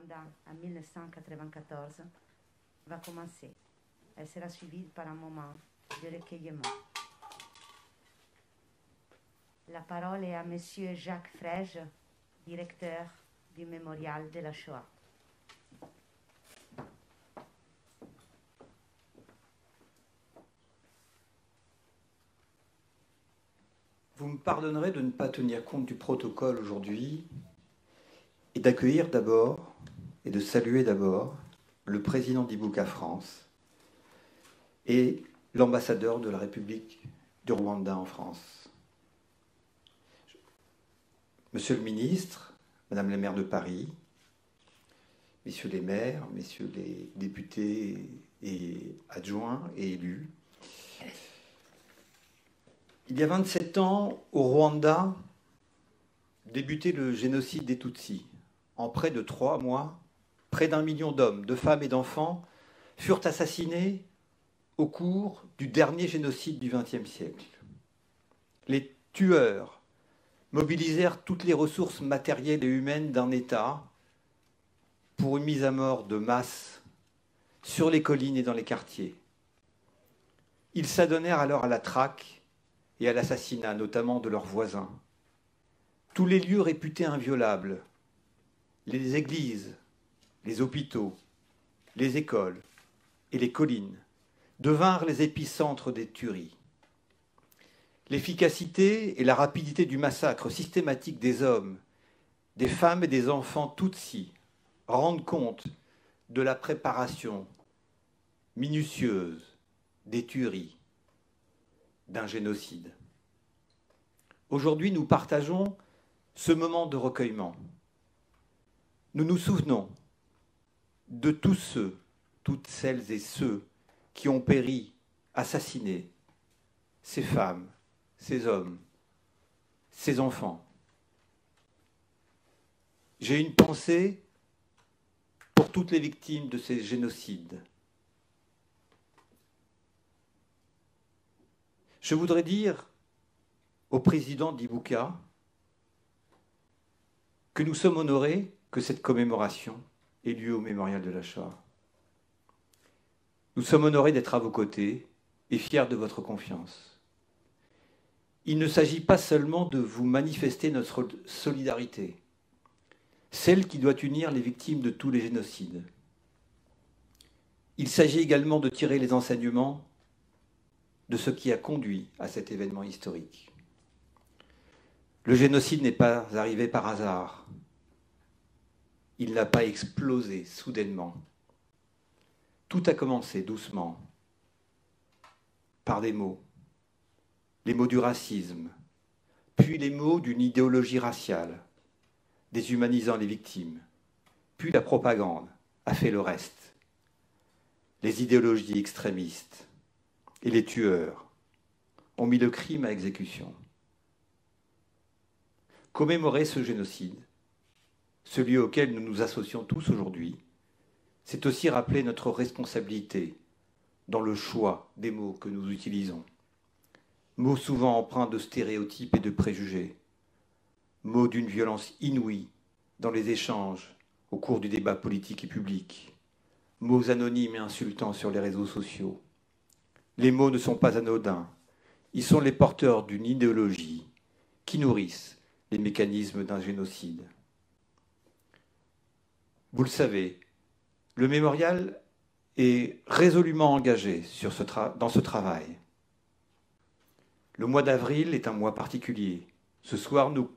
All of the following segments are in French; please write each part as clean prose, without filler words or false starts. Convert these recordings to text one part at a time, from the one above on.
Rwanda en 1994 va commencer. Elle sera suivie par un moment de recueillement. La parole est à Monsieur Jacques Frege, directeur du Mémorial de la Shoah. Vous me pardonnerez de ne pas tenir compte du protocole aujourd'hui et d'accueillir d'abord et de saluer d'abord le président d'Ibuka France et l'ambassadeur de la République du Rwanda en France. Monsieur le ministre, Madame la maire de Paris, messieurs les maires, messieurs les députés et adjoints et élus, il y a 27 ans, au Rwanda, débutait le génocide des Tutsis. En près de 3 mois, près d'1 million d'hommes, de femmes et d'enfants furent assassinés au cours du dernier génocide du XXe siècle. Les tueurs mobilisèrent toutes les ressources matérielles et humaines d'un État pour une mise à mort de masse sur les collines et dans les quartiers. Ils s'adonnèrent alors à la traque et à l'assassinat, notamment de leurs voisins. Tous les lieux réputés inviolables, les églises, les hôpitaux, les écoles et les collines, devinrent les épicentres des tueries. L'efficacité et la rapidité du massacre systématique des hommes, des femmes et des enfants Tutsis rendent compte de la préparation minutieuse des tueries d'un génocide. Aujourd'hui, nous partageons ce moment de recueillement. Nous nous souvenons de tous ceux, toutes celles et ceux qui ont péri, assassinés, ces femmes, ces hommes, ces enfants. J'ai une pensée pour toutes les victimes de ces génocides. Je voudrais dire au président d'Ibuka que nous sommes honorés que cette commémoration ait lieu au Mémorial de la Shoah. Nous sommes honorés d'être à vos côtés et fiers de votre confiance. Il ne s'agit pas seulement de vous manifester notre solidarité, celle qui doit unir les victimes de tous les génocides. Il s'agit également de tirer les enseignements de ce qui a conduit à cet événement historique. Le génocide n'est pas arrivé par hasard. Il n'a pas explosé soudainement. Tout a commencé doucement, par des mots. Les mots du racisme, puis les mots d'une idéologie raciale, déshumanisant les victimes, puis la propagande a fait le reste. Les idéologies extrémistes et les tueurs ont mis le crime à exécution. Commémorer ce génocide, celui auquel nous nous associons tous aujourd'hui, c'est aussi rappeler notre responsabilité dans le choix des mots que nous utilisons. Mots souvent empreints de stéréotypes et de préjugés, mots d'une violence inouïe dans les échanges au cours du débat politique et public, mots anonymes et insultants sur les réseaux sociaux. Les mots ne sont pas anodins, ils sont les porteurs d'une idéologie qui nourrissent les mécanismes d'un génocide. Vous le savez, le mémorial est résolument engagé dans ce travail. Le mois d'avril est un mois particulier. Ce soir, nous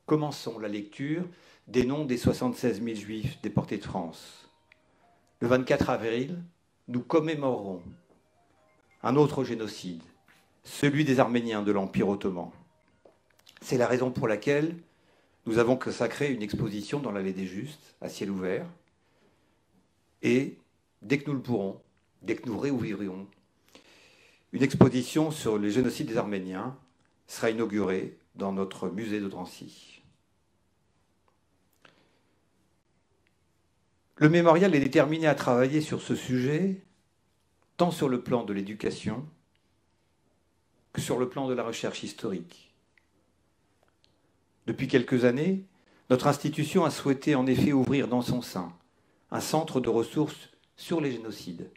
commençons la lecture des noms des 76 000 juifs déportés de France. Le 24 avril, nous commémorerons un autre génocide, celui des Arméniens de l'Empire ottoman. C'est la raison pour laquelle nous avons consacré une exposition dans l'Allée des Justes, à ciel ouvert. Et dès que nous le pourrons, dès que nous réouvrirons, une exposition sur le génocide des Arméniens sera inaugurée dans notre musée de Drancy. Le mémorial est déterminé à travailler sur ce sujet, tant sur le plan de l'éducation que sur le plan de la recherche historique. Depuis quelques années, notre institution a souhaité en effet ouvrir dans son sein un centre de ressources sur les génocides,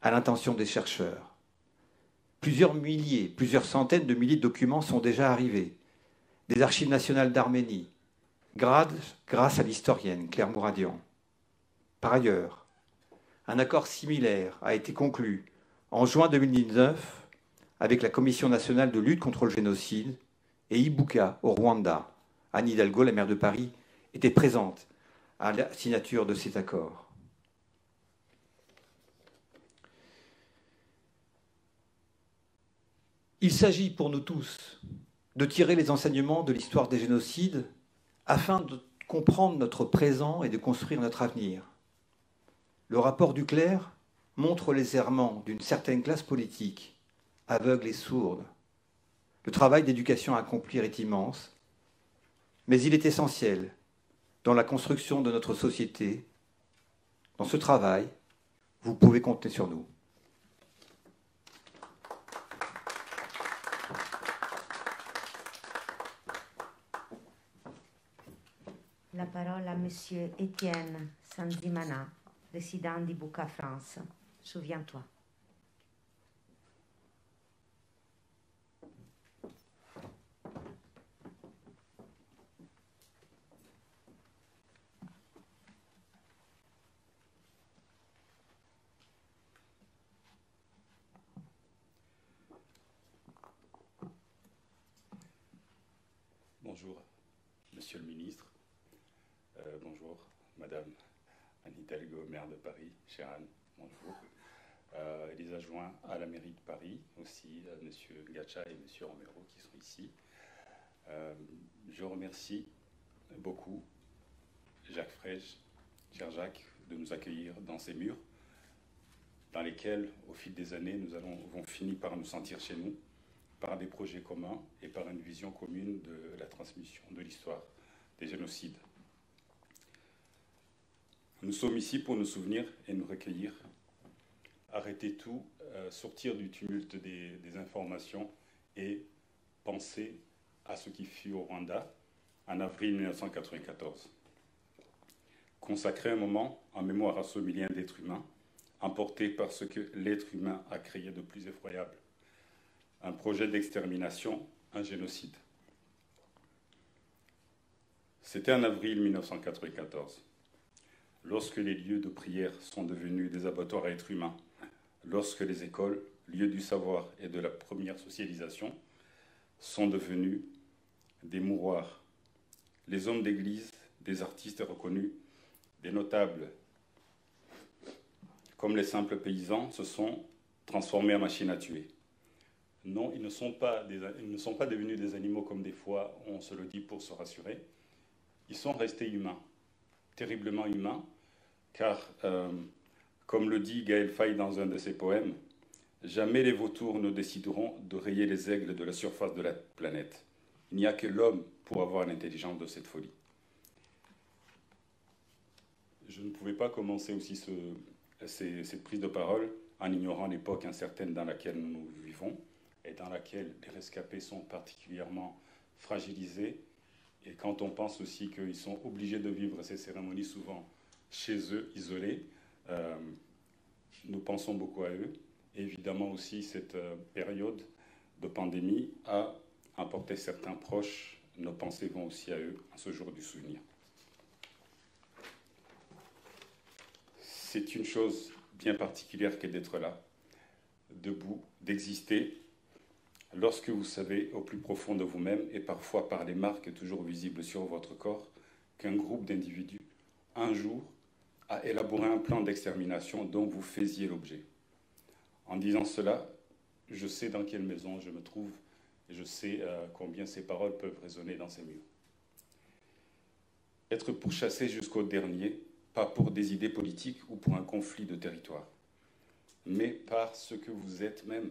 à l'intention des chercheurs. Plusieurs milliers, plusieurs centaines de milliers de documents sont déjà arrivés, des archives nationales d'Arménie, grâce à l'historienne Claire Mouradian. Par ailleurs, un accord similaire a été conclu en juin 2019 avec la Commission nationale de lutte contre le génocide et Ibuka au Rwanda. Anne Hidalgo, la maire de Paris, était présente à la signature de cet accord. Il s'agit pour nous tous de tirer les enseignements de l'histoire des génocides afin de comprendre notre présent et de construire notre avenir. Le rapport Duclerc montre les errements d'une certaine classe politique, aveugle et sourde. Le travail d'éducation à accomplir est immense, mais il est essentiel dans la construction de notre société. Dans ce travail, vous pouvez compter sur nous. La parole à Monsieur Étienne Sanzimana, résident d'Ibuka, France. Souviens-toi. Bonjour, Monsieur le Ministre. Bonjour, Madame Anne Hidalgo, maire de Paris, chère Anne, bonjour. Les adjoints à la mairie de Paris, aussi Monsieur Gacha et Monsieur Romero qui sont ici. Je remercie beaucoup Jacques Frege, cher Jacques, de nous accueillir dans ces murs, dans lesquels, au fil des années, nous avons fini par nous sentir chez nous, par des projets communs et par une vision commune de la transmission de l'histoire des génocides. Nous sommes ici pour nous souvenir et nous recueillir, arrêter tout, sortir du tumulte des informations et penser à ce qui fut au Rwanda en avril 1994. Consacrer un moment en mémoire à ce million d'êtres humains, emportés par ce que l'être humain a créé de plus effroyable. Un projet d'extermination, un génocide. C'était en avril 1994. Lorsque les lieux de prière sont devenus des abattoirs à êtres humains, lorsque les écoles, lieux du savoir et de la première socialisation, sont devenus des mouroirs. Les hommes d'église, des artistes reconnus, des notables, comme les simples paysans, se sont transformés en machines à tuer. Non, ils ne sont pas devenus des animaux comme des fois on se le dit pour se rassurer. Ils sont restés humains, terriblement humains, car, comme le dit Gaël Faye dans un de ses poèmes, jamais les vautours ne décideront de rayer les aigles de la surface de la planète. Il n'y a que l'homme pour avoir l'intelligence de cette folie. Je ne pouvais pas commencer aussi cette prise de parole en ignorant l'époque incertaine dans laquelle nous vivons et dans laquelle les rescapés sont particulièrement fragilisés. Et quand on pense aussi qu'ils sont obligés de vivre ces cérémonies souvent chez eux, isolés, nous pensons beaucoup à eux. Et évidemment aussi, cette période de pandémie a apporté certains proches. Nos pensées vont aussi à eux en ce jour du souvenir. C'est une chose bien particulière qu'est d'être là, debout, d'exister, lorsque vous savez au plus profond de vous-même, et parfois par les marques toujours visibles sur votre corps, qu'un groupe d'individus, un jour, a élaboré un plan d'extermination dont vous faisiez l'objet. En disant cela, je sais dans quelle maison je me trouve, et je sais combien ces paroles peuvent résonner dans ces murs. Être pourchassé jusqu'au dernier, pas pour des idées politiques ou pour un conflit de territoire, mais par ce que vous êtes même,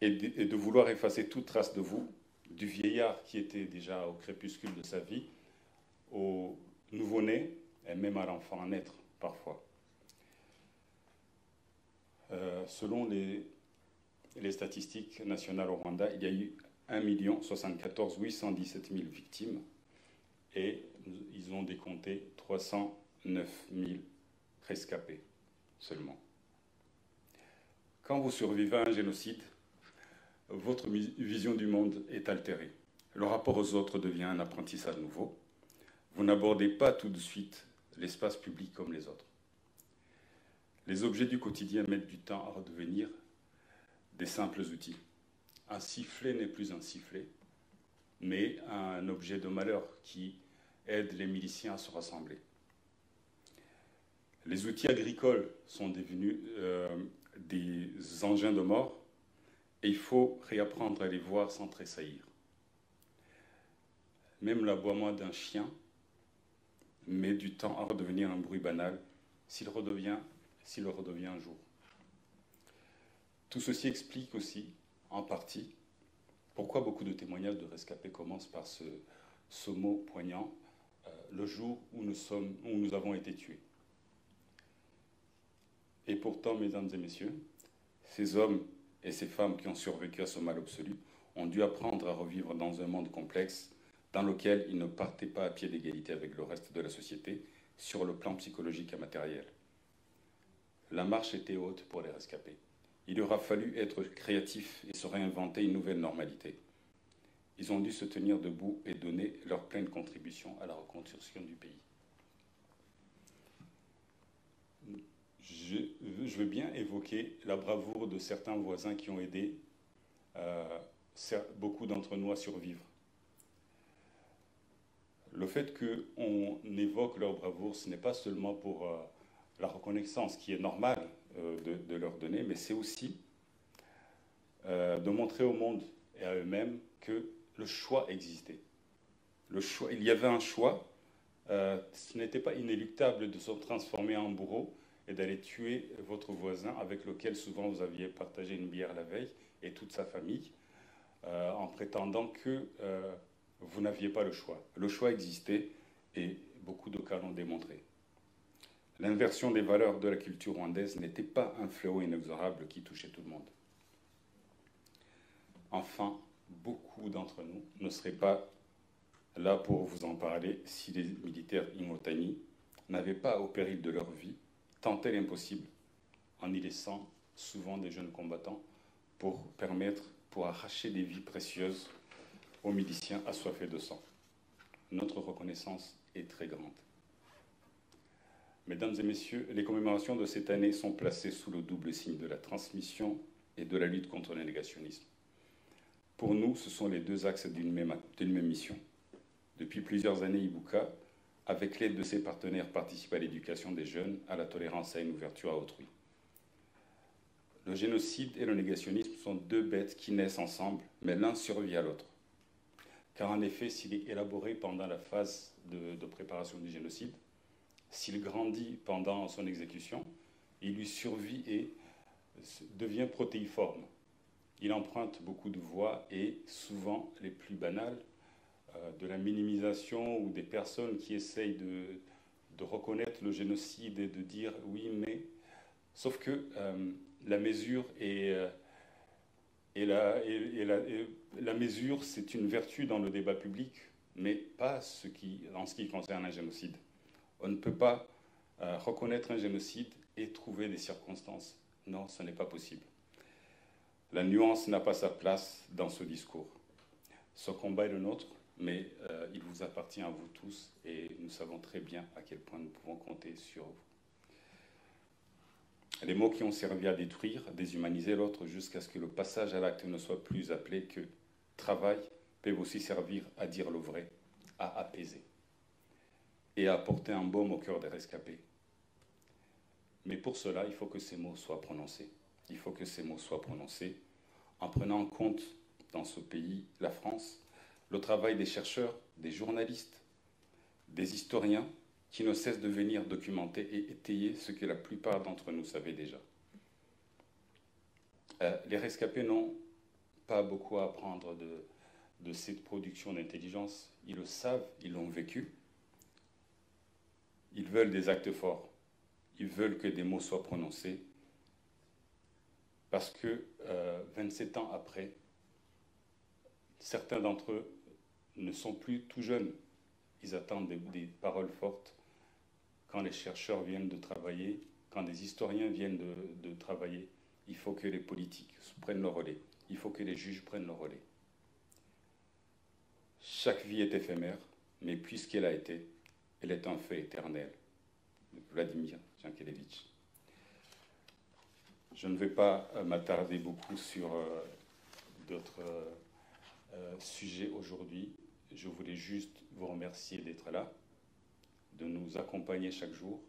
et de vouloir effacer toute trace de vous, du vieillard qui était déjà au crépuscule de sa vie, au nouveau-né, et même à l'enfant à naître, parfois. Selon les statistiques nationales au Rwanda, il y a eu 1 074 817 000 victimes, et ils ont décompté 300 9 000 rescapés seulement. Quand vous survivez à un génocide, votre vision du monde est altérée. Le rapport aux autres devient un apprentissage nouveau. Vous n'abordez pas tout de suite l'espace public comme les autres. Les objets du quotidien mettent du temps à redevenir des simples outils. Un sifflet n'est plus un sifflet, mais un objet de malheur qui aide les miliciens à se rassembler. Les outils agricoles sont devenus des engins de mort et il faut réapprendre à les voir sans tressaillir. Même l'aboiement d'un chien met du temps à redevenir un bruit banal s'il le redevient un jour. Tout ceci explique aussi, en partie, pourquoi beaucoup de témoignages de rescapés commencent par ce mot poignant, le jour où nous avons été tués. Et pourtant, mesdames et messieurs, ces hommes et ces femmes qui ont survécu à ce mal absolu ont dû apprendre à revivre dans un monde complexe dans lequel ils ne partaient pas à pied d'égalité avec le reste de la société sur le plan psychologique et matériel. La marche était haute pour les rescapés. Il aura fallu être créatif et se réinventer une nouvelle normalité. Ils ont dû se tenir debout et donner leur pleine contribution à la reconstruction du pays. Je veux bien évoquer la bravoure de certains voisins qui ont aidé beaucoup d'entre nous à survivre. Le fait qu'on évoque leur bravoure, ce n'est pas seulement pour la reconnaissance qui est normale de leur donner, mais c'est aussi de montrer au monde et à eux-mêmes que le choix existait. Il y avait un choix, ce n'était pas inéluctable de se transformer en bourreau et d'aller tuer votre voisin avec lequel souvent vous aviez partagé une bière la veille et toute sa famille, en prétendant que vous n'aviez pas le choix. Le choix existait et beaucoup de cas l'ont démontré. L'inversion des valeurs de la culture rwandaise n'était pas un fléau inexorable qui touchait tout le monde. Enfin, beaucoup d'entre nous ne seraient pas là pour vous en parler si les militaires Imotani n'avaient pas, au péril de leur vie, tenté l'impossible en y laissant souvent des jeunes combattants pour arracher des vies précieuses aux miliciens assoiffés de sang. Notre reconnaissance est très grande. Mesdames et messieurs, les commémorations de cette année sont placées sous le double signe de la transmission et de la lutte contre le négationnisme. Pour nous, ce sont les deux axes d'une même mission. Depuis plusieurs années, Ibuka, avec l'aide de ses partenaires, participe à l'éducation des jeunes, à la tolérance et à une ouverture à autrui. Le génocide et le négationnisme sont deux bêtes qui naissent ensemble, mais l'un survit à l'autre. Car en effet, s'il est élaboré pendant la phase de préparation du génocide, s'il grandit pendant son exécution, il lui survit et devient protéiforme. Il emprunte beaucoup de voies et souvent les plus banales, de la minimisation ou des personnes qui essayent de reconnaître le génocide et de dire oui, mais... Sauf que la mesure la mesure, c'est une vertu dans le débat public, mais pas en ce qui concerne un génocide. On ne peut pas reconnaître un génocide et trouver des circonstances. Non, ce n'est pas possible. La nuance n'a pas sa place dans ce discours. Ce combat est le nôtre, mais il vous appartient à vous tous et nous savons très bien à quel point nous pouvons compter sur vous. Les mots qui ont servi à détruire, à déshumaniser l'autre jusqu'à ce que le passage à l'acte ne soit plus appelé que travail, peuvent aussi servir à dire le vrai, à apaiser et à apporter un baume au cœur des rescapés. Mais pour cela, il faut que ces mots soient prononcés. Il faut que ces mots soient prononcés en prenant en compte, dans ce pays, la France, le travail des chercheurs, des journalistes, des historiens qui ne cessent de venir documenter et étayer ce que la plupart d'entre nous savaient déjà. Les rescapés n'ont pas beaucoup à apprendre de cette production d'intelligence. Ils le savent, ils l'ont vécu. Ils veulent des actes forts. Ils veulent que des mots soient prononcés. Parce que 27 ans après, certains d'entre eux ne sont plus tout jeunes. Ils attendent des paroles fortes quand les chercheurs viennent de travailler, quand des historiens viennent de travailler, il faut que les politiques prennent le relais. Il faut que les juges prennent le relais. Chaque vie est éphémère, mais puisqu'elle a été, elle est un fait éternel. Vladimir Jankélévitch. Je ne vais pas m'attarder beaucoup sur d'autres sujets aujourd'hui. Je voulais juste vous remercier d'être là, de nous accompagner chaque jour.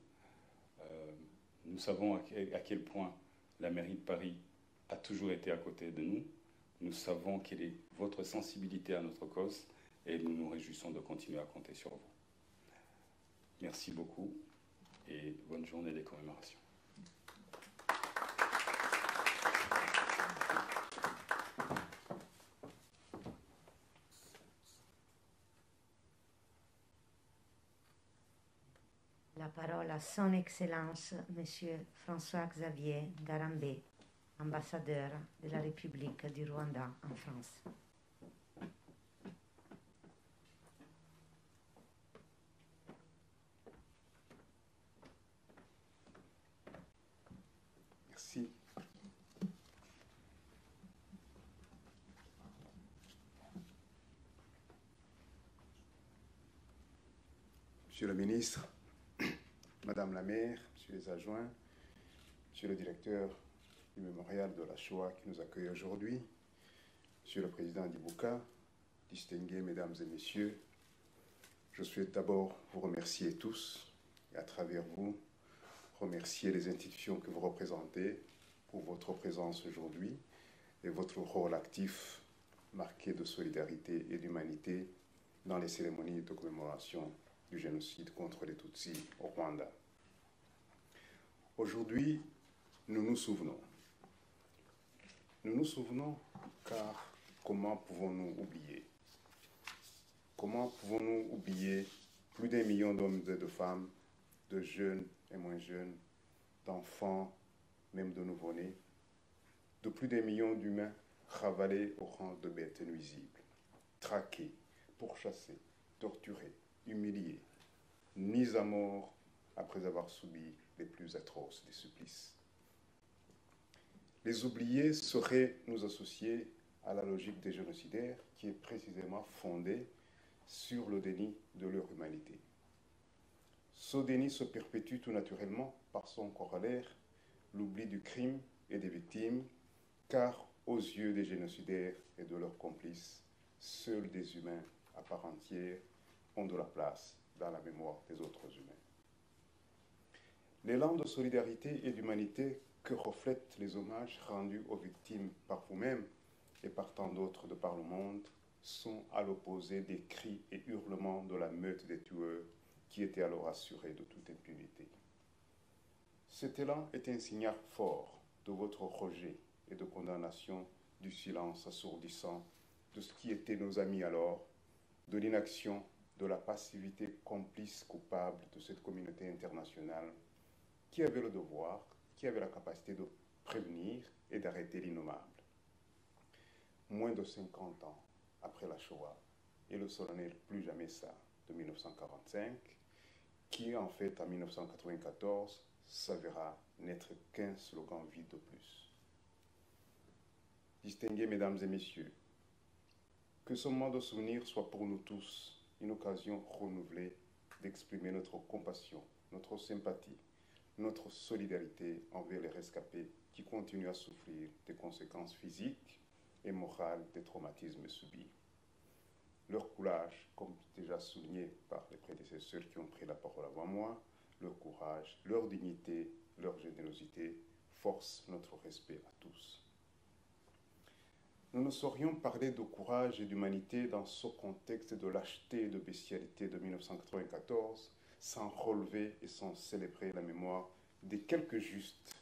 Nous savons à quel point la mairie de Paris a toujours été à côté de nous. Nous savons quelle est votre sensibilité à notre cause et nous nous réjouissons de continuer à compter sur vous. Merci beaucoup et bonne journée des commémorations. La parole à Son Excellence, Monsieur François-Xavier Garambé, ambassadeur de la République du Rwanda en France. Merci. Monsieur le ministre, Madame la maire, Monsieur les adjoints, Monsieur le directeur du mémorial de la Shoah qui nous accueille aujourd'hui, Monsieur le président d'Ibuka, distingués mesdames et messieurs, je souhaite d'abord vous remercier tous et à travers vous remercier les institutions que vous représentez pour votre présence aujourd'hui et votre rôle actif marqué de solidarité et d'humanité dans les cérémonies de commémoration du génocide contre les Tutsis au Rwanda. Aujourd'hui, nous nous souvenons. Nous nous souvenons car comment pouvons-nous oublier? Comment pouvons-nous oublier plus d'1 million d'hommes et de femmes, de jeunes et moins jeunes, d'enfants, même de nouveau-nés, de plus d'1 million d'humains ravalés au rang de bêtes nuisibles, traqués, pourchassés, torturés, humiliés, mis à mort après avoir subi les plus atroces des supplices. Les oubliés seraient nous associer à la logique des génocidaires qui est précisément fondée sur le déni de leur humanité. Ce déni se perpétue tout naturellement par son corollaire, l'oubli du crime et des victimes, car aux yeux des génocidaires et de leurs complices, seuls des humains à part entière ont de la place dans la mémoire des autres humains. L'élan de solidarité et d'humanité que reflètent les hommages rendus aux victimes par vous-même et par tant d'autres de par le monde sont à l'opposé des cris et hurlements de la meute des tueurs qui étaient alors assurés de toute impunité. Cet élan est un signal fort de votre rejet et de condamnation du silence assourdissant de ce qui étaient nos amis alors, de l'inaction, de la passivité complice coupable de cette communauté internationale qui avait le devoir, qui avait la capacité de prévenir et d'arrêter l'innommable. Moins de 50 ans après la Shoah et le solennel Plus jamais ça de 1945, qui en fait en 1994 s'avéra n'être qu'un slogan vide de plus. Distingués mesdames et messieurs, que ce moment de souvenir soit pour nous tous une occasion renouvelée d'exprimer notre compassion, notre sympathie, notre solidarité envers les rescapés qui continuent à souffrir des conséquences physiques et morales des traumatismes subis. Leur courage, comme déjà souligné par les prédécesseurs qui ont pris la parole avant moi, leur courage, leur dignité, leur générosité forcent notre respect à tous. Nous ne saurions parler de courage et d'humanité dans ce contexte de lâcheté et de bestialité de 1994 sans relever et sans célébrer la mémoire des quelques justes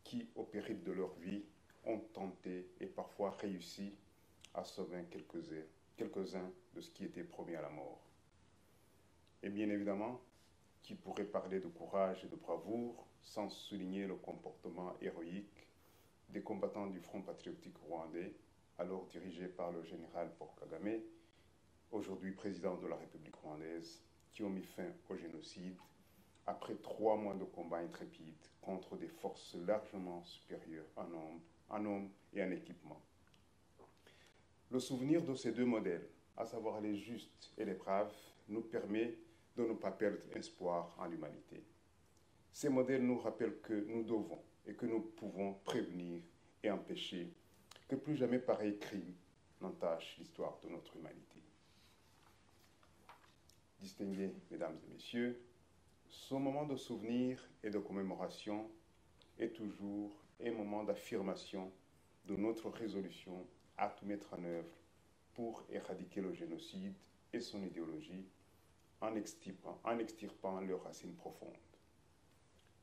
qui, au péril de leur vie, ont tenté et parfois réussi à sauver quelques-uns de ce qui était promis à la mort. Et bien évidemment, qui pourrait parler de courage et de bravoure sans souligner le comportement héroïque des combattants du Front patriotique rwandais, alors dirigé par le général Paul Kagame, aujourd'hui président de la République rwandaise, qui ont mis fin au génocide après 3 mois de combats intrépides contre des forces largement supérieures en nombre et en équipement. Le souvenir de ces deux modèles, à savoir les justes et les braves, nous permet de ne pas perdre espoir en l'humanité. Ces modèles nous rappellent que nous devons et que nous pouvons prévenir et empêcher que plus jamais pareil crime n'entache l'histoire de notre humanité. Distingués mesdames et messieurs, ce moment de souvenir et de commémoration est toujours un moment d'affirmation de notre résolution à tout mettre en œuvre pour éradiquer le génocide et son idéologie en extirpant leurs racines profondes.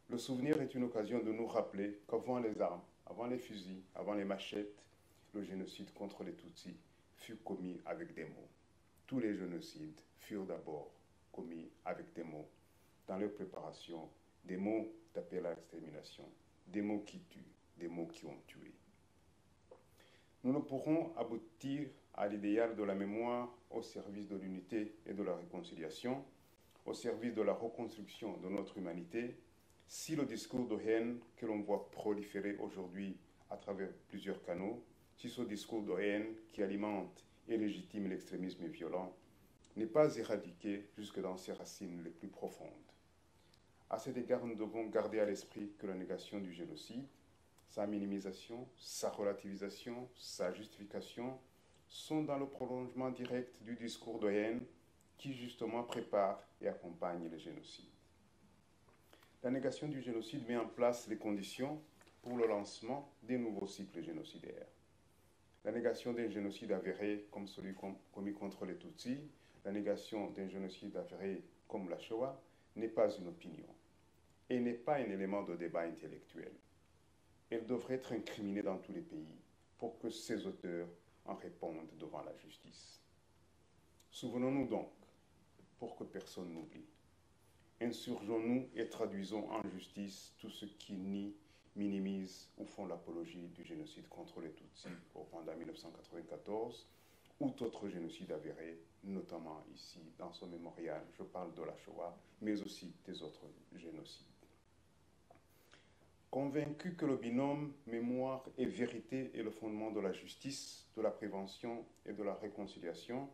Le souvenir est une occasion de nous rappeler qu'avant les armes, avant les fusils, avant les machettes, le génocide contre les Tutsis fut commis avec des mots. Tous les génocides furent d'abord commis avec des mots, dans leur préparation, des mots d'appel à l'extermination, des mots qui tuent, des mots qui ont tué. Nous ne pourrons aboutir à l'idéal de la mémoire au service de l'unité et de la réconciliation, au service de la reconstruction de notre humanité, si le discours de haine que l'on voit proliférer aujourd'hui à travers plusieurs canaux, si ce discours de haine qui alimente et légitime l'extrémisme violent n'est pas éradiqué jusque dans ses racines les plus profondes. À cet égard, nous devons garder à l'esprit que la négation du génocide, sa minimisation, sa relativisation, sa justification sont dans le prolongement direct du discours de haine qui justement prépare et accompagne le génocide. La négation du génocide met en place les conditions pour le lancement des nouveaux cycles génocidaires. La négation d'un génocide avéré comme celui commis contre les Tutsis, la négation d'un génocide avéré comme la Shoah n'est pas une opinion et n'est pas un élément de débat intellectuel. Elle devrait être incriminée dans tous les pays pour que ses auteurs en répondent devant la justice. Souvenons-nous donc, pour que personne n'oublie, insurgeons-nous et traduisons en justice tous ceux qui nient, minimisent ou font l'apologie du génocide contre les Tutsis au Rwanda 1994 ou d'autres génocides avérés, notamment ici dans ce mémorial. Je parle de la Shoah, mais aussi des autres génocides. Convaincu que le binôme mémoire et vérité est le fondement de la justice, de la prévention et de la réconciliation,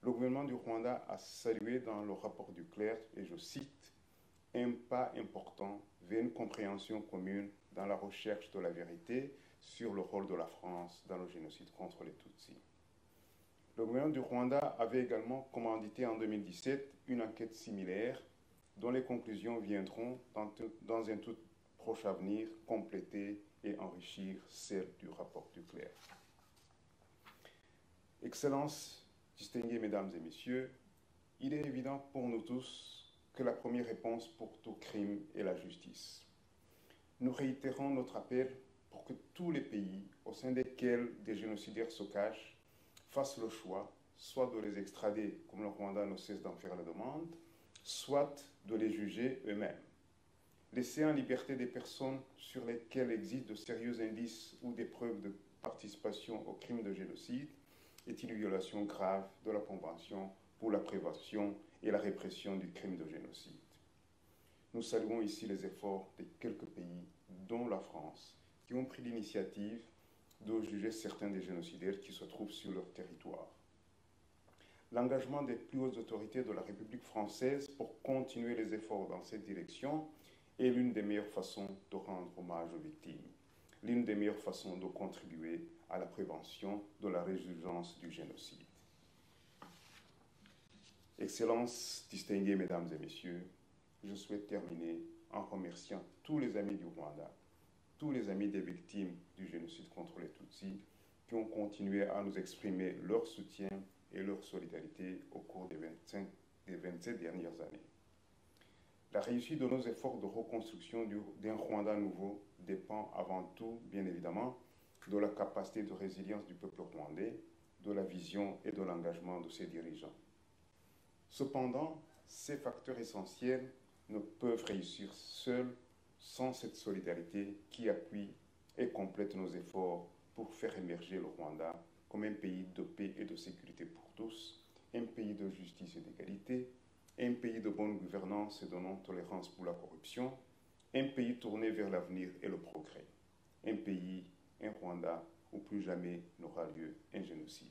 le gouvernement du Rwanda a salué dans le rapport du Clerc, et je cite, « un pas important vers une compréhension commune dans la recherche de la vérité sur le rôle de la France dans le génocide contre les Tutsis ». Le gouvernement du Rwanda avait également commandité en 2017 une enquête similaire dont les conclusions viendront dans un tout proche avenir compléter et enrichir celle du rapport du Clerc. Excellences, distingués mesdames et messieurs, il est évident pour nous tous que la première réponse pour tout crime est la justice. Nous réitérons notre appel pour que tous les pays au sein desquels des génocidaires se cachent fassent le choix, soit de les extrader, comme le Rwanda ne cesse d'en faire la demande, soit de les juger eux-mêmes. Laisser en liberté des personnes sur lesquelles existent de sérieux indices ou des preuves de participation au crime de génocide est une violation grave de la Convention pour la prévention et la répression du crime de génocide. Nous saluons ici les efforts de quelques pays, dont la France, qui ont pris l'initiative de juger certains des génocidaires qui se trouvent sur leur territoire. L'engagement des plus hautes autorités de la République française pour continuer les efforts dans cette direction est l'une des meilleures façons de rendre hommage aux victimes, l'une des meilleures façons de contribuer à la prévention de la résurgence du génocide. Excellences, distinguées mesdames et messieurs, je souhaite terminer en remerciant tous les amis du Rwanda, tous les amis des victimes du génocide contre les Tutsis qui ont continué à nous exprimer leur soutien et leur solidarité au cours des 27 dernières années. La réussite de nos efforts de reconstruction d'un Rwanda nouveau dépend avant tout, bien évidemment, de la capacité de résilience du peuple rwandais, de la vision et de l'engagement de ses dirigeants. Cependant, ces facteurs essentiels ne peuvent réussir seuls sans cette solidarité qui appuie et complète nos efforts pour faire émerger le Rwanda comme un pays de paix et de sécurité pour tous, un pays de justice et d'égalité, un pays de bonne gouvernance et de non-tolérance pour la corruption, un pays tourné vers l'avenir et le progrès, un pays, un Rwanda, où plus jamais n'aura lieu un génocide.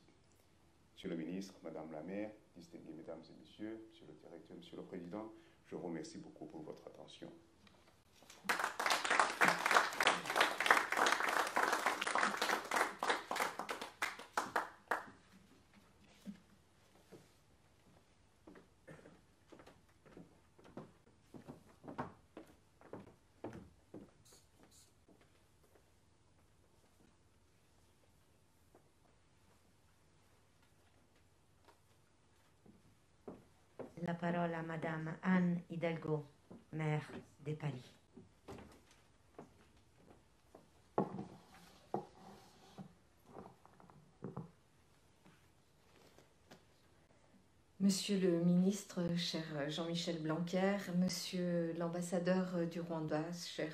Monsieur le ministre, Madame la maire, distingués Mesdames et Messieurs, Monsieur le directeur, Monsieur le Président, je vous remercie beaucoup pour votre attention. La parole à Madame Anne Hidalgo, maire de Paris. Monsieur le ministre, cher Jean-Michel Blanquer, monsieur l'ambassadeur du Rwanda, cher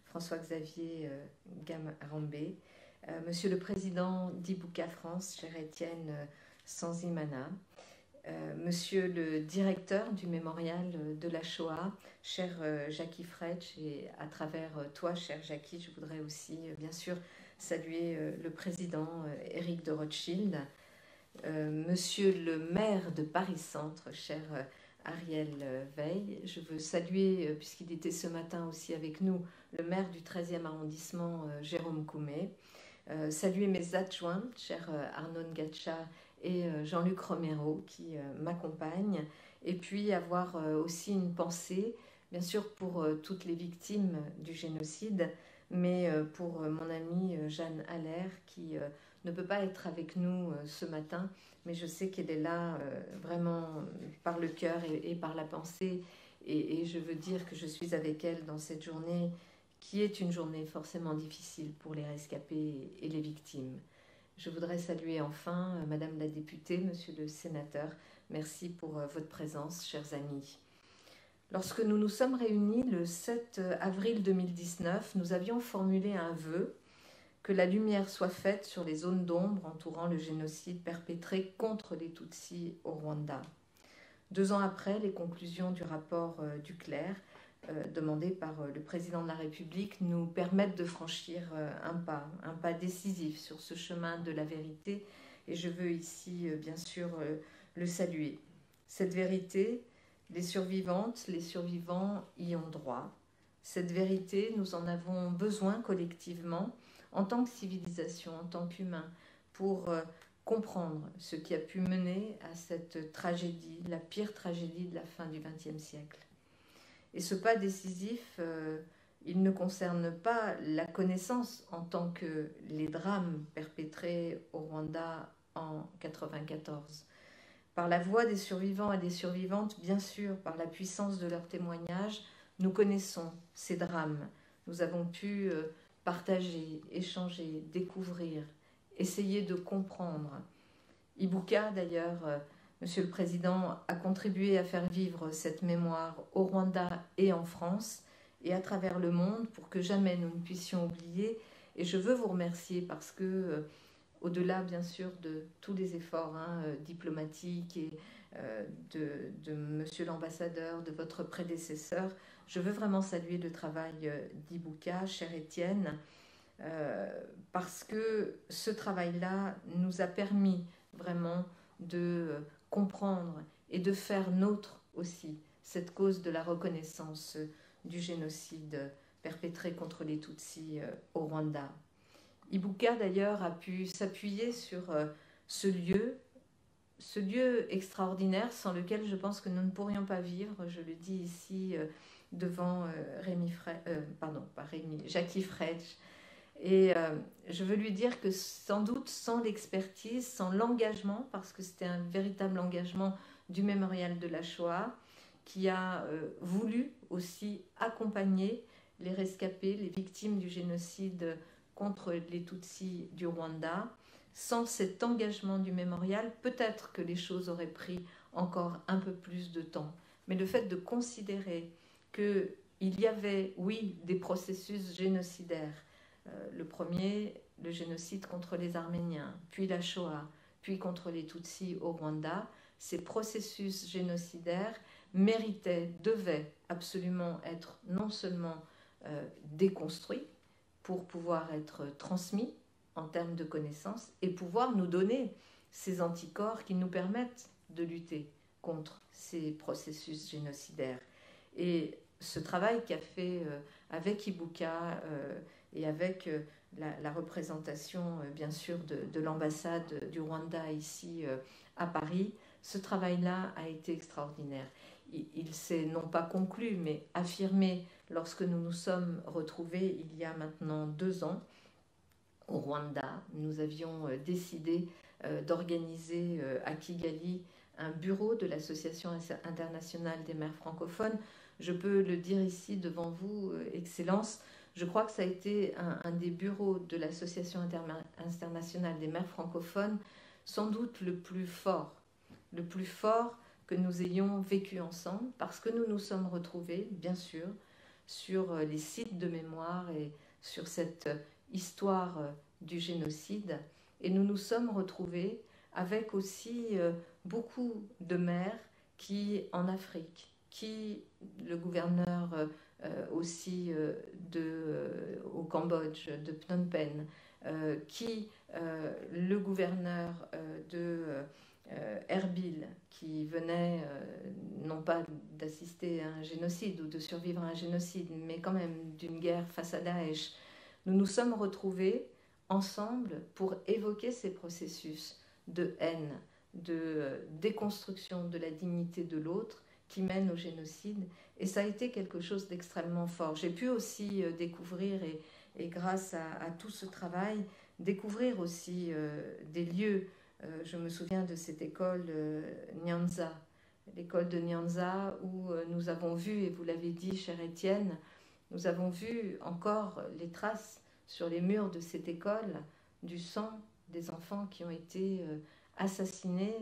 François-Xavier Garambe, monsieur le président d'Ibuka France, cher Étienne Sanzimana, monsieur le directeur du mémorial de la Shoah, cher Jackie Fretsch, et à travers toi, cher Jackie, je voudrais aussi bien sûr saluer le président Éric de Rothschild, monsieur le maire de Paris-Centre, cher Ariel Veil. Je veux saluer, puisqu'il était ce matin aussi avec nous, le maire du 13e arrondissement, Jérôme Koumé. Saluer mes adjoints, cher Arnaud Gatcha et Jean-Luc Romero, qui m'accompagnent. Et puis avoir aussi une pensée, bien sûr, pour toutes les victimes du génocide, mais pour mon amie Jeanne Allaire, qui ne peut pas être avec nous ce matin, mais je sais qu'elle est là vraiment par le cœur et par la pensée, et je veux dire que je suis avec elle dans cette journée qui est une journée forcément difficile pour les rescapés et les victimes. Je voudrais saluer enfin Madame la députée, Monsieur le sénateur, merci pour votre présence, chers amis. Lorsque nous nous sommes réunis le 7 avril 2019, nous avions formulé un vœu que la lumière soit faite sur les zones d'ombre entourant le génocide perpétré contre les Tutsis au Rwanda. 2 ans après, les conclusions du rapport Duclerc, demandé par le président de la République, nous permettent de franchir un pas décisif sur ce chemin de la vérité, et je veux ici bien sûr le saluer. Cette vérité, les survivantes, les survivants y ont droit. Cette vérité, nous en avons besoin collectivement, en tant que civilisation, en tant qu'humains, pour comprendre ce qui a pu mener à cette tragédie, la pire tragédie de la fin du XXe siècle. Et ce pas décisif, il ne concerne pas la connaissance en tant que les drames perpétrés au Rwanda en 1994. Par la voix des survivants et des survivantes, bien sûr, par la puissance de leurs témoignages, nous connaissons ces drames. Nous avons pu partager, échanger, découvrir, essayer de comprendre. Ibuka, d'ailleurs, Monsieur le Président, a contribué à faire vivre cette mémoire au Rwanda et en France et à travers le monde pour que jamais nous ne puissions oublier. Et je veux vous remercier parce que, au-delà bien sûr de tous les efforts diplomatiques et de Monsieur l'ambassadeur, de votre prédécesseur, je veux vraiment saluer le travail d'Ibuka, cher Étienne, parce que ce travail-là nous a permis vraiment de comprendre et de faire nôtre aussi cette cause de la reconnaissance du génocide perpétré contre les Tutsis au Rwanda. Ibuka d'ailleurs a pu s'appuyer sur ce lieu extraordinaire sans lequel je pense que nous ne pourrions pas vivre. Je le dis ici devant Jackie Fretsch. Et je veux lui dire que sans doute sans l'expertise, sans l'engagement, parce que c'était un véritable engagement du mémorial de la Shoah, qui a voulu aussi accompagner les rescapés, les victimes du génocide contre les Tutsis du Rwanda. Sans cet engagement du mémorial, peut-être que les choses auraient pris encore un peu plus de temps. Mais le fait de considérer qu'il y avait, oui, des processus génocidaires, le premier, le génocide contre les Arméniens, puis la Shoah, puis contre les Tutsis au Rwanda, ces processus génocidaires méritait, devait absolument être non seulement déconstruit pour pouvoir être transmis en termes de connaissances et pouvoir nous donner ces anticorps qui nous permettent de lutter contre ces processus génocidaires. Et ce travail qu'a fait avec Ibuka et avec la représentation bien sûr de l'ambassade du Rwanda ici à Paris, ce travail-là a été extraordinaire. Il s'est non pas conclu, mais affirmé lorsque nous nous sommes retrouvés il y a maintenant 2 ans au Rwanda. Nous avions décidé d'organiser à Kigali un bureau de l'Association internationale des maires francophones. Je peux le dire ici devant vous, Excellence, je crois que ça a été un des bureaux de l'Association internationale des maires francophones, sans doute le plus fort que nous ayons vécu ensemble, parce que nous nous sommes retrouvés, bien sûr, sur les sites de mémoire et sur cette histoire du génocide. Et nous nous sommes retrouvés avec aussi beaucoup de maires qui, en Afrique, qui, le gouverneur aussi au Cambodge, de Phnom Penh, qui, le gouverneur de Erbil, qui venait non pas d'assister à un génocide ou de survivre à un génocide, mais quand même d'une guerre face à Daesh. Nous nous sommes retrouvés ensemble pour évoquer ces processus de haine, de déconstruction de la dignité de l'autre qui mènent au génocide. Et ça a été quelque chose d'extrêmement fort. J'ai pu aussi découvrir, et grâce à tout ce travail, découvrir aussi des lieux. Je me souviens de cette école Nyanza, l'école de Nyanza, où nous avons vu, et vous l'avez dit, cher Étienne, nous avons vu encore les traces sur les murs de cette école du sang des enfants qui ont été assassinés,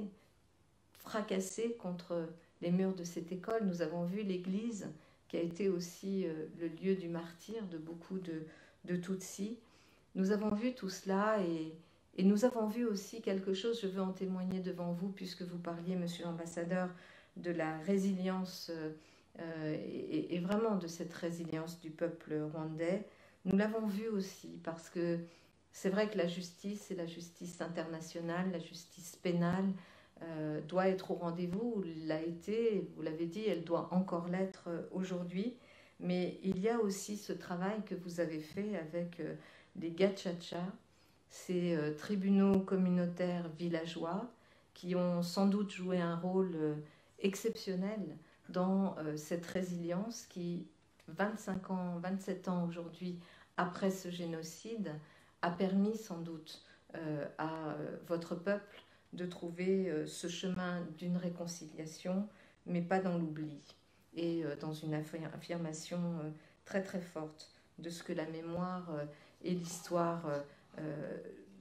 fracassés contre les murs de cette école. Nous avons vu l'église qui a été aussi le lieu du martyre de beaucoup de Tutsis. Nous avons vu tout cela et nous avons vu aussi quelque chose, je veux en témoigner devant vous, puisque vous parliez, monsieur l'ambassadeur, de la résilience et vraiment de cette résilience du peuple rwandais. Nous l'avons vu aussi parce que c'est vrai que la justice et la justice internationale, la justice pénale doit être au rendez-vous, l'a été, vous l'avez dit, elle doit encore l'être aujourd'hui. Mais il y a aussi ce travail que vous avez fait avec les Gachacha, ces tribunaux communautaires villageois qui ont sans doute joué un rôle exceptionnel dans cette résilience qui, 25 ans, 27 ans aujourd'hui après ce génocide, a permis sans doute à votre peuple de trouver ce chemin d'une réconciliation, mais pas dans l'oubli, et dans une affirmation très très forte de ce que la mémoire et l'histoire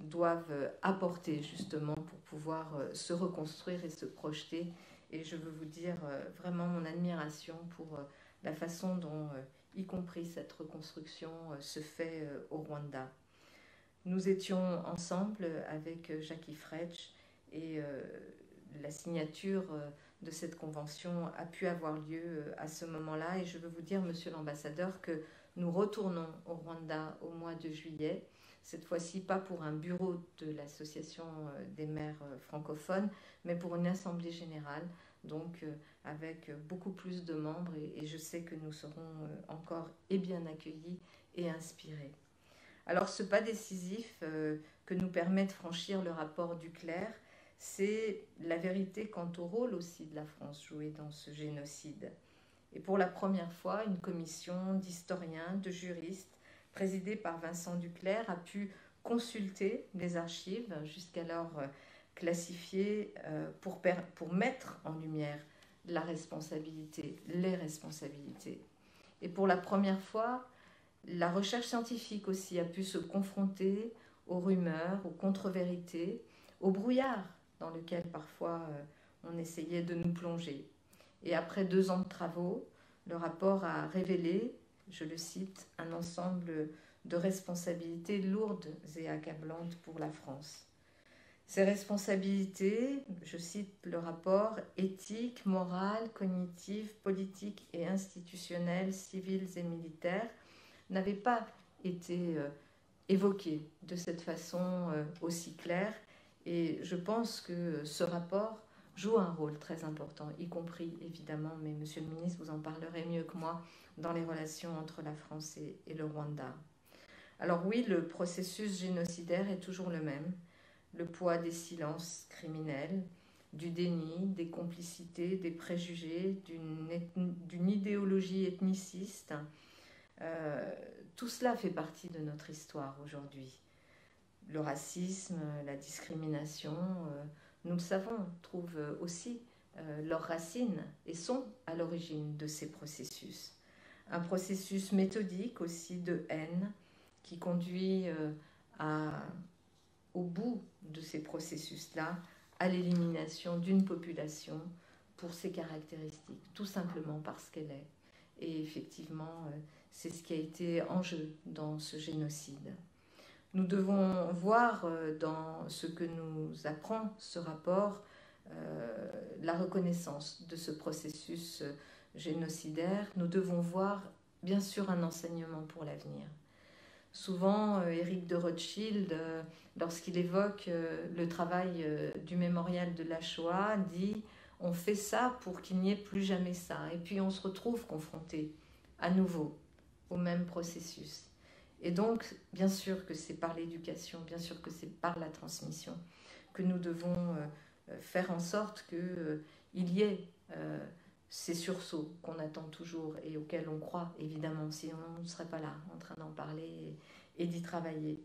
doivent apporter justement pour pouvoir se reconstruire et se projeter. Et je veux vous dire vraiment mon admiration pour la façon dont, y compris cette reconstruction, se fait au Rwanda. Nous étions ensemble avec Jackie Fretsch et la signature de cette convention a pu avoir lieu à ce moment-là. Et je veux vous dire, monsieur l'ambassadeur, que nous retournons au Rwanda au mois de juillet, cette fois-ci pas pour un bureau de l'Association des maires francophones, mais pour une assemblée générale, donc avec beaucoup plus de membres, et je sais que nous serons encore et bien accueillis et inspirés. Alors ce pas décisif que nous permet de franchir le rapport Duclercq, c'est la vérité quant au rôle aussi de la France joué dans ce génocide. Et pour la première fois, une commission d'historiens, de juristes, présidée par Vincent Duclercq, a pu consulter les archives jusqu'alors classifiées pour mettre en lumière la responsabilité, les responsabilités. Et pour la première fois, la recherche scientifique aussi a pu se confronter aux rumeurs, aux contre-vérités, au brouillard dans lequel parfois on essayait de nous plonger. Et après 2 ans de travaux, le rapport a révélé, je le cite, un ensemble de responsabilités lourdes et accablantes pour la France. Ces responsabilités, je cite le rapport, éthiques, morales, cognitives, politiques et institutionnelles, civiles et militaires, n'avaient pas été évoquées de cette façon aussi claire. Et je pense que ce rapport joue un rôle très important, y compris évidemment, mais Monsieur le ministre, vous en parlerez mieux que moi, dans les relations entre la France et le Rwanda. Alors oui, le processus génocidaire est toujours le même. Le poids des silences criminels, du déni, des complicités, des préjugés, d'une idéologie ethniciste. Tout cela fait partie de notre histoire aujourd'hui. Le racisme, la discrimination, nous le savons, trouvent aussi leurs racines et sont à l'origine de ces processus. Un processus méthodique aussi de haine qui conduit au bout de ces processus-là à l'élimination d'une population pour ses caractéristiques, tout simplement parce qu'elle est. Et effectivement, c'est ce qui a été en jeu dans ce génocide. Nous devons voir dans ce que nous apprend ce rapport la reconnaissance de ce processus génocidaire. Nous devons voir bien sûr un enseignement pour l'avenir. Souvent, Éric de Rothschild, lorsqu'il évoque le travail du mémorial de la Shoah, dit « on fait ça pour qu'il n'y ait plus jamais ça ». Et puis on se retrouve confronté à nouveau au même processus. Et donc, bien sûr que c'est par l'éducation, bien sûr que c'est par la transmission que nous devons faire en sorte qu'il y ait ces sursauts qu'on attend toujours et auxquels on croit, évidemment, sinon on ne serait pas là en train d'en parler et d'y travailler.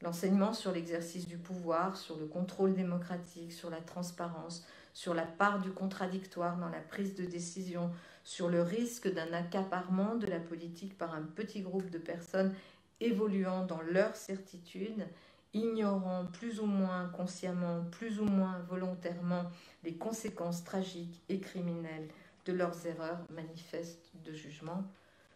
L'enseignement sur l'exercice du pouvoir, sur le contrôle démocratique, sur la transparence, sur la part du contradictoire dans la prise de décision, sur le risque d'un accaparement de la politique par un petit groupe de personnes évoluant dans leur certitude, ignorant plus ou moins consciemment, plus ou moins volontairement les conséquences tragiques et criminelles de leurs erreurs manifestes de jugement.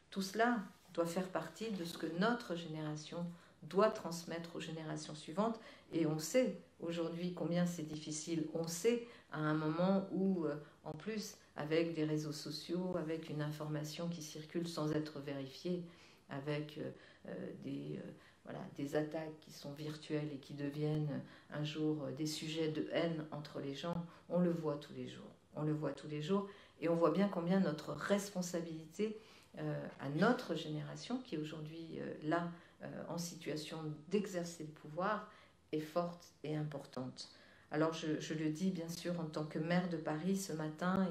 Tout cela doit faire partie de ce que notre génération doit transmettre aux générations suivantes. Et on sait aujourd'hui combien c'est difficile. On sait à un moment où, en plus, avec des réseaux sociaux, avec une information qui circule sans être vérifiée, avec des attaques qui sont virtuelles et qui deviennent un jour des sujets de haine entre les gens, on le voit tous les jours. On le voit tous les jours et on voit bien combien notre responsabilité à notre génération, qui est aujourd'hui là en situation d'exercer le pouvoir, est forte et importante. Alors je le dis bien sûr en tant que maire de Paris ce matin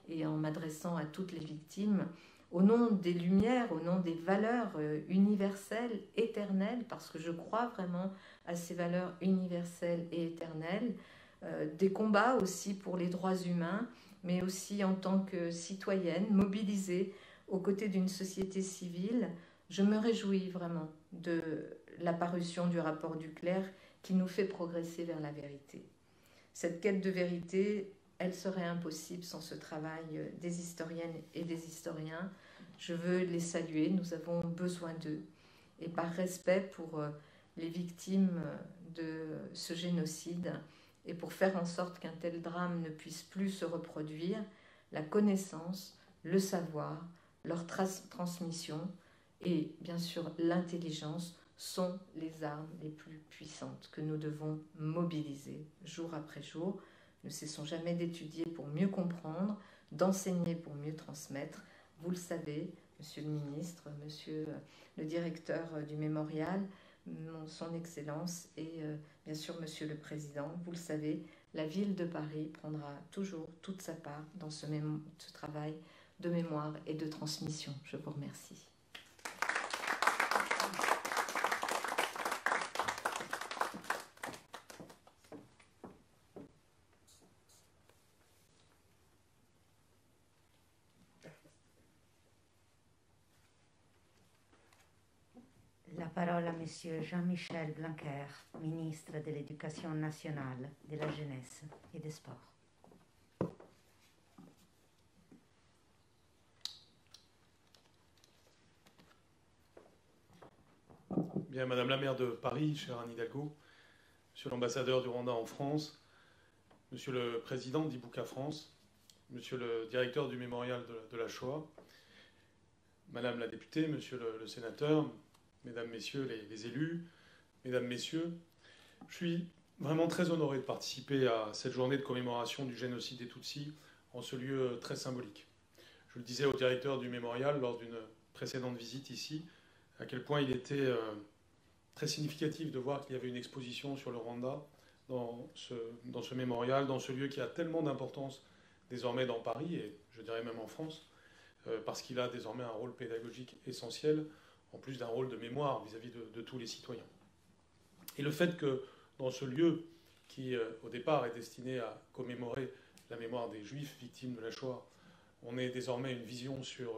et en m'adressant à toutes les victimes, au nom des lumières, au nom des valeurs universelles, éternelles, parce que je crois vraiment à ces valeurs universelles et éternelles, des combats aussi pour les droits humains, mais aussi en tant que citoyenne mobilisée aux côtés d'une société civile. Je me réjouis vraiment de la parution du rapport Duclercq qui nous fait progresser vers la vérité. Cette quête de vérité, elle serait impossible sans ce travail des historiennes et des historiens. Je veux les saluer, nous avons besoin d'eux. Et par respect pour les victimes de ce génocide et pour faire en sorte qu'un tel drame ne puisse plus se reproduire, la connaissance, le savoir, leur transmission et bien sûr l'intelligence sont les armes les plus puissantes que nous devons mobiliser jour après jour. Ne cessons jamais d'étudier pour mieux comprendre, d'enseigner pour mieux transmettre. Vous le savez, Monsieur le ministre, Monsieur le directeur du mémorial, Son Excellence et bien sûr Monsieur le Président, vous le savez, la ville de Paris prendra toujours toute sa part dans ce travail de mémoire et de transmission. Je vous remercie. La parole à Monsieur Jean-Michel Blanquer, ministre de l'Éducation nationale, de la jeunesse et des sports. Bien, Madame la maire de Paris, chère Anne Hidalgo, Monsieur l'ambassadeur du Rwanda en France, Monsieur le président d'Ibuka France, Monsieur le directeur du mémorial de la Shoah, Madame la députée, Monsieur le sénateur, Mesdames, Messieurs les élus, Mesdames, Messieurs, je suis vraiment très honoré de participer à cette journée de commémoration du génocide des Tutsis en ce lieu très symbolique. Je le disais au directeur du mémorial lors d'une précédente visite ici, à quel point il était très significatif de voir qu'il y avait une exposition sur le Rwanda dans ce mémorial, dans ce lieu qui a tellement d'importance désormais dans Paris, et je dirais même en France, parce qu'il a désormais un rôle pédagogique essentiel, en plus d'un rôle de mémoire vis-à-vis de tous les citoyens. Et le fait que dans ce lieu, qui au départ est destiné à commémorer la mémoire des Juifs victimes de la Shoah, on ait désormais une vision sur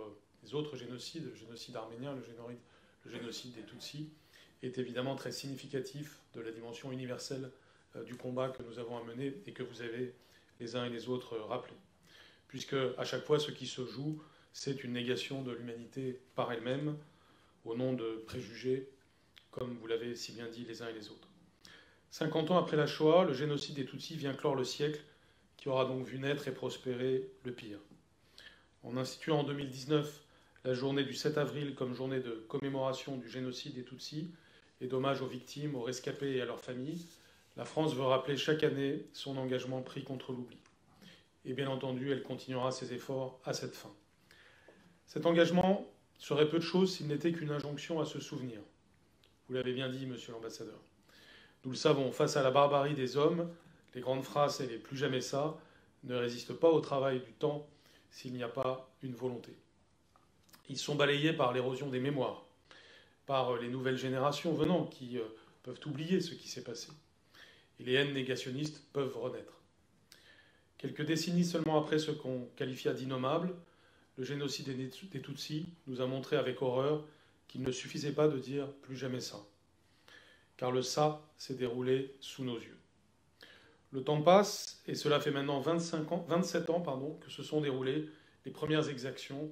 les autres génocides, le génocide arménien, le génocide des Tutsis, est évidemment très significatif de la dimension universelle du combat que nous avons à mener et que vous avez les uns et les autres rappelé. Puisque à chaque fois, ce qui se joue, c'est une négation de l'humanité par elle-même, au nom de préjugés, comme vous l'avez si bien dit les uns et les autres. 50 ans après la Shoah, le génocide des Tutsis vient clore le siècle qui aura donc vu naître et prospérer le pire. En instituant en 2019 la journée du 7 avril comme journée de commémoration du génocide des Tutsis et d'hommage aux victimes, aux rescapés et à leurs familles, la France veut rappeler chaque année son engagement pris contre l'oubli. Et bien entendu, elle continuera ses efforts à cette fin. Cet engagement serait peu de choses s'il n'était qu'une injonction à se souvenir. Vous l'avez bien dit, monsieur l'ambassadeur. Nous le savons, face à la barbarie des hommes, les grandes phrases et les plus jamais ça ne résistent pas au travail du temps s'il n'y a pas une volonté. Ils sont balayés par l'érosion des mémoires, par les nouvelles générations venant qui peuvent oublier ce qui s'est passé. Et les haines négationnistes peuvent renaître. Quelques décennies seulement après ce qu'on qualifia d'innommable, le génocide des Tutsis nous a montré avec horreur qu'il ne suffisait pas de dire « plus jamais ça ». Car le ça s'est déroulé sous nos yeux. Le temps passe, et cela fait maintenant 27 ans que se sont déroulées les premières exactions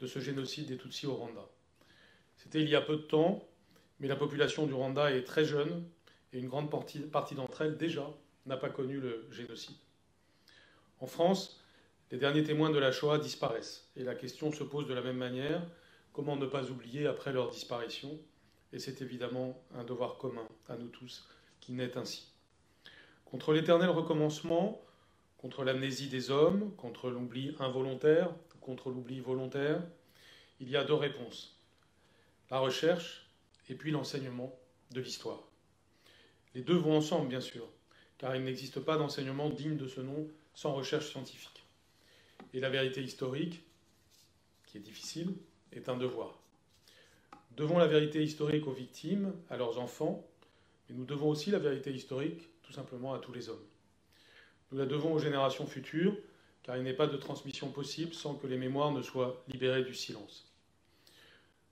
de ce génocide des Tutsis au Rwanda. C'était il y a peu de temps, mais la population du Rwanda est très jeune, et une grande partie d'entre elles, déjà, n'a pas connu le génocide. En France, les derniers témoins de la Shoah disparaissent, et la question se pose de la même manière, comment ne pas oublier après leur disparition? Et c'est évidemment un devoir commun à nous tous qui naît ainsi. Contre l'éternel recommencement, contre l'amnésie des hommes, contre l'oubli involontaire, contre l'oubli volontaire, il y a deux réponses. La recherche et puis l'enseignement de l'histoire. Les deux vont ensemble, bien sûr, car il n'existe pas d'enseignement digne de ce nom sans recherche scientifique. Et la vérité historique, qui est difficile, est un devoir. Nous devons la vérité historique aux victimes, à leurs enfants, mais nous devons aussi la vérité historique, tout simplement, à tous les hommes. Nous la devons aux générations futures, car il n'est pas de transmission possible sans que les mémoires ne soient libérées du silence.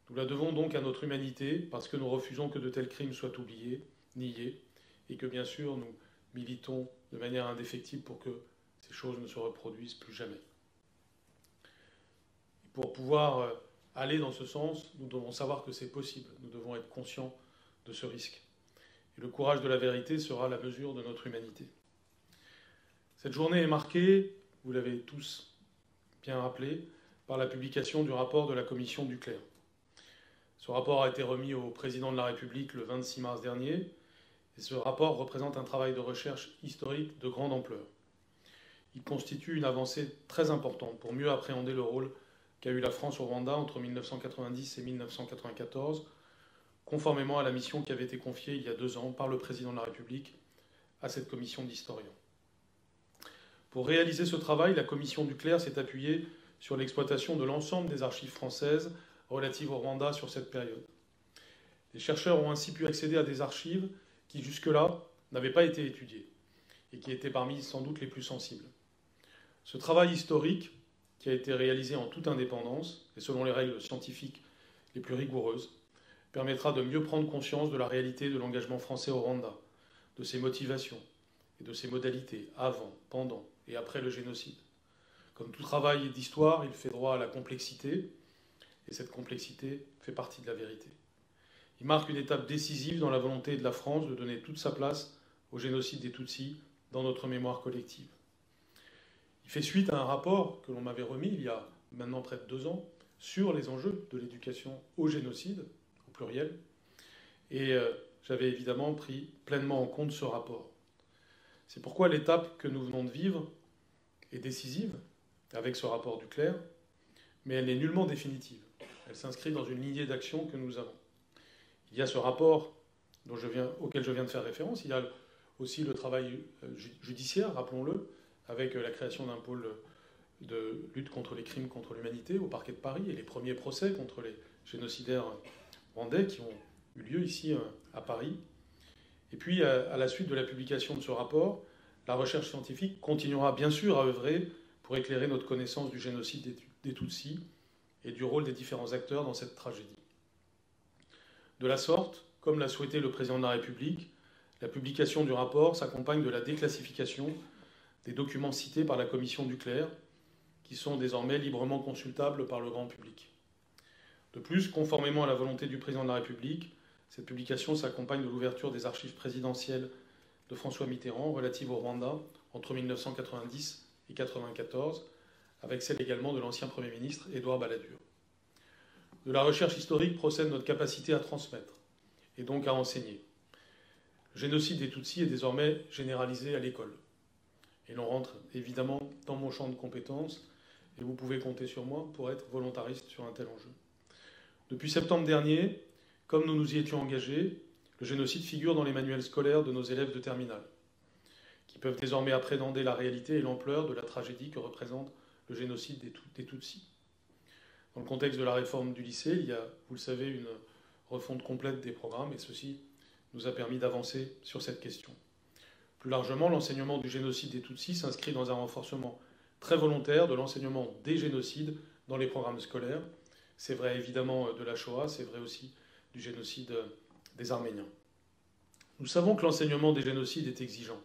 Nous la devons donc à notre humanité, parce que nous refusons que de tels crimes soient oubliés, niés, et que bien sûr nous militons de manière indéfectible pour que ces choses ne se reproduisent plus jamais. Et pour pouvoir aller dans ce sens, nous devons savoir que c'est possible, nous devons être conscients de ce risque. Et le courage de la vérité sera la mesure de notre humanité. Cette journée est marquée, vous l'avez tous bien rappelé, par la publication du rapport de la commission Duclerc. Ce rapport a été remis au président de la République le 26 mars dernier, et ce rapport représente un travail de recherche historique de grande ampleur. Il constitue une avancée très importante pour mieux appréhender le rôle qu'a eu la France au Rwanda entre 1990 et 1994, conformément à la mission qui avait été confiée il y a 2 ans par le président de la République à cette commission d'historiens. Pour réaliser ce travail, la commission Duclerc s'est appuyée sur l'exploitation de l'ensemble des archives françaises relatives au Rwanda sur cette période. Les chercheurs ont ainsi pu accéder à des archives qui, jusque-là, n'avaient pas été étudiées et qui étaient parmi sans doute les plus sensibles. Ce travail historique, qui a été réalisé en toute indépendance et selon les règles scientifiques les plus rigoureuses, permettra de mieux prendre conscience de la réalité de l'engagement français au Rwanda, de ses motivations et de ses modalités avant, pendant et après le génocide. Comme tout travail d'histoire, il fait droit à la complexité, et cette complexité fait partie de la vérité. Il marque une étape décisive dans la volonté de la France de donner toute sa place au génocide des Tutsis dans notre mémoire collective. Il fait suite à un rapport que l'on m'avait remis il y a maintenant près de 2 ans sur les enjeux de l'éducation au génocide, au pluriel, et j'avais évidemment pris pleinement en compte ce rapport. C'est pourquoi l'étape que nous venons de vivre est décisive avec ce rapport du Clerc, mais elle n'est nullement définitive. Elle s'inscrit dans une lignée d'action que nous avons. Il y a ce rapport auquel je viens de faire référence, il y a aussi le travail judiciaire, rappelons-le, avec la création d'un pôle de lutte contre les crimes contre l'humanité au parquet de Paris et les premiers procès contre les génocidaires rwandais qui ont eu lieu ici à Paris. Et puis, à la suite de la publication de ce rapport, la recherche scientifique continuera bien sûr à œuvrer pour éclairer notre connaissance du génocide des Tutsis et du rôle des différents acteurs dans cette tragédie. De la sorte, comme l'a souhaité le président de la République, la publication du rapport s'accompagne de la déclassification des documents cités par la commission du Clerc, qui sont désormais librement consultables par le grand public. De plus, conformément à la volonté du président de la République, cette publication s'accompagne de l'ouverture des archives présidentielles de François Mitterrand relatives au Rwanda entre 1990 et 1994, avec celle également de l'ancien Premier ministre Édouard Balladur. De la recherche historique procède notre capacité à transmettre, et donc à enseigner. Le génocide des Tutsis est désormais généralisé à l'école. Et l'on rentre évidemment dans mon champ de compétences, et vous pouvez compter sur moi pour être volontariste sur un tel enjeu. Depuis septembre dernier, comme nous nous y étions engagés, le génocide figure dans les manuels scolaires de nos élèves de terminale, qui peuvent désormais appréhender la réalité et l'ampleur de la tragédie que représente le génocide des Tutsis. Dans le contexte de la réforme du lycée, il y a, vous le savez, une refonte complète des programmes, et ceci nous a permis d'avancer sur cette question. Plus largement, l'enseignement du génocide des Tutsis s'inscrit dans un renforcement très volontaire de l'enseignement des génocides dans les programmes scolaires. C'est vrai évidemment de la Shoah, c'est vrai aussi du génocide des Arméniens. Nous savons que l'enseignement des génocides est exigeant,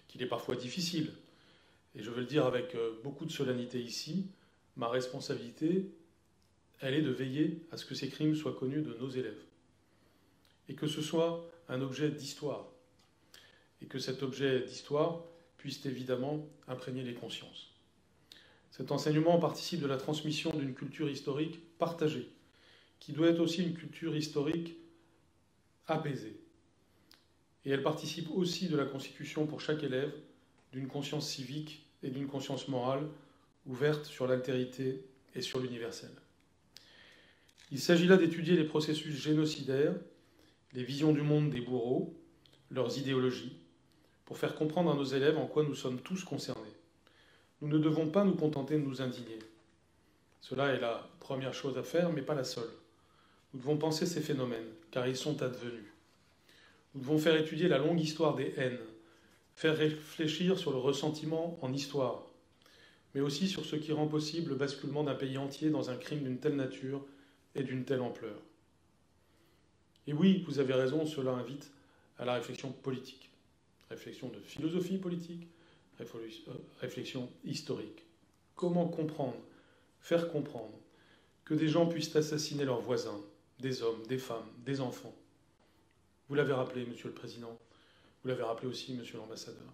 qu'il est parfois difficile. Et je veux le dire avec beaucoup de solennité ici, ma responsabilité, elle est de veiller à ce que ces crimes soient connus de nos élèves. Et que ce soit un objet d'histoire. Et que cet objet d'histoire puisse évidemment imprégner les consciences. Cet enseignement participe de la transmission d'une culture historique partagée, qui doit être aussi une culture historique apaisée. Et elle participe aussi de la constitution pour chaque élève d'une conscience civique et d'une conscience morale ouverte sur l'altérité et sur l'universel. Il s'agit là d'étudier les processus génocidaires, les visions du monde des bourreaux, leurs idéologies, pour faire comprendre à nos élèves en quoi nous sommes tous concernés. Nous ne devons pas nous contenter de nous indigner. Cela est la première chose à faire, mais pas la seule. Nous devons penser ces phénomènes, car ils sont advenus. Nous devons faire étudier la longue histoire des haines, faire réfléchir sur le ressentiment en histoire, mais aussi sur ce qui rend possible le basculement d'un pays entier dans un crime d'une telle nature et d'une telle ampleur. Et oui, vous avez raison, cela invite à la réflexion politique, réflexion de philosophie politique, réflexion historique. Comment comprendre, faire comprendre que des gens puissent assassiner leurs voisins, des hommes, des femmes, des enfants. Vous l'avez rappelé, Monsieur le Président, vous l'avez rappelé aussi, Monsieur l'Ambassadeur,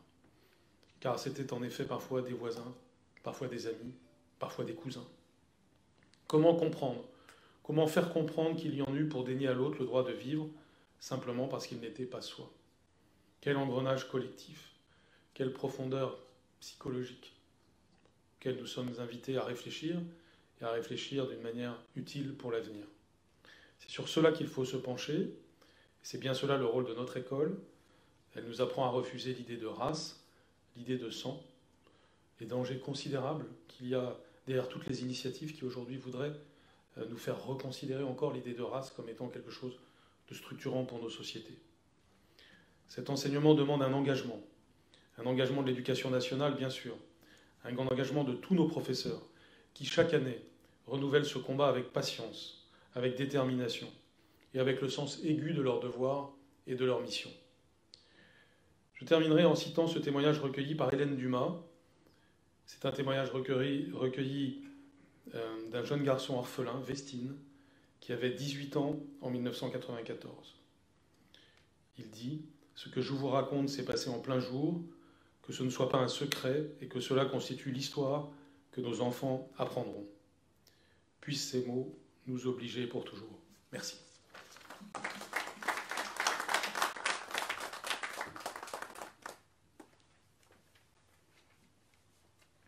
car c'était en effet parfois des voisins, parfois des amis, parfois des cousins. Comment comprendre, comment faire comprendre qu'il y en eut pour dénier à l'autre le droit de vivre, simplement parce qu'il n'était pas soi? Quel engrenage collectif, quelle profondeur psychologique, auquel nous sommes invités à réfléchir, et à réfléchir d'une manière utile pour l'avenir. C'est sur cela qu'il faut se pencher, et c'est bien cela le rôle de notre école. Elle nous apprend à refuser l'idée de race, l'idée de sang, les dangers considérables qu'il y a derrière toutes les initiatives qui aujourd'hui voudraient nous faire reconsidérer encore l'idée de race comme étant quelque chose de structurant pour nos sociétés. Cet enseignement demande un engagement de l'éducation nationale, bien sûr, un grand engagement de tous nos professeurs, qui chaque année renouvellent ce combat avec patience, avec détermination, et avec le sens aigu de leurs devoirs et de leur mission. Je terminerai en citant ce témoignage recueilli par Hélène Dumas. C'est un témoignage recueilli d'un jeune garçon orphelin, Vestine, qui avait 18 ans en 1994. Il dit Ce que je vous raconte s'est passé en plein jour, que ce ne soit pas un secret et que cela constitue l'histoire que nos enfants apprendront. Puissent ces mots nous obliger pour toujours. Merci.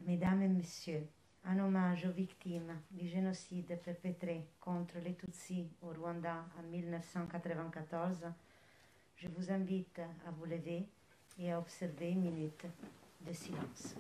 Mesdames et Messieurs, en hommage aux victimes du génocide perpétré contre les Tutsis au Rwanda en 1994, je vous invite à vous lever et à observer une minute de silence.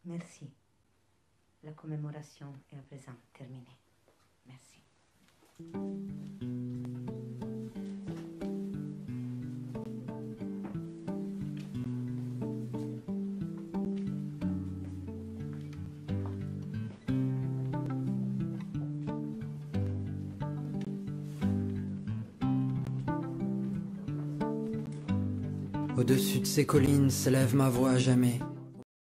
Merci. La commémoration est à présent terminée. Merci. Au-dessus de ces collines s'élève ma voix à jamais.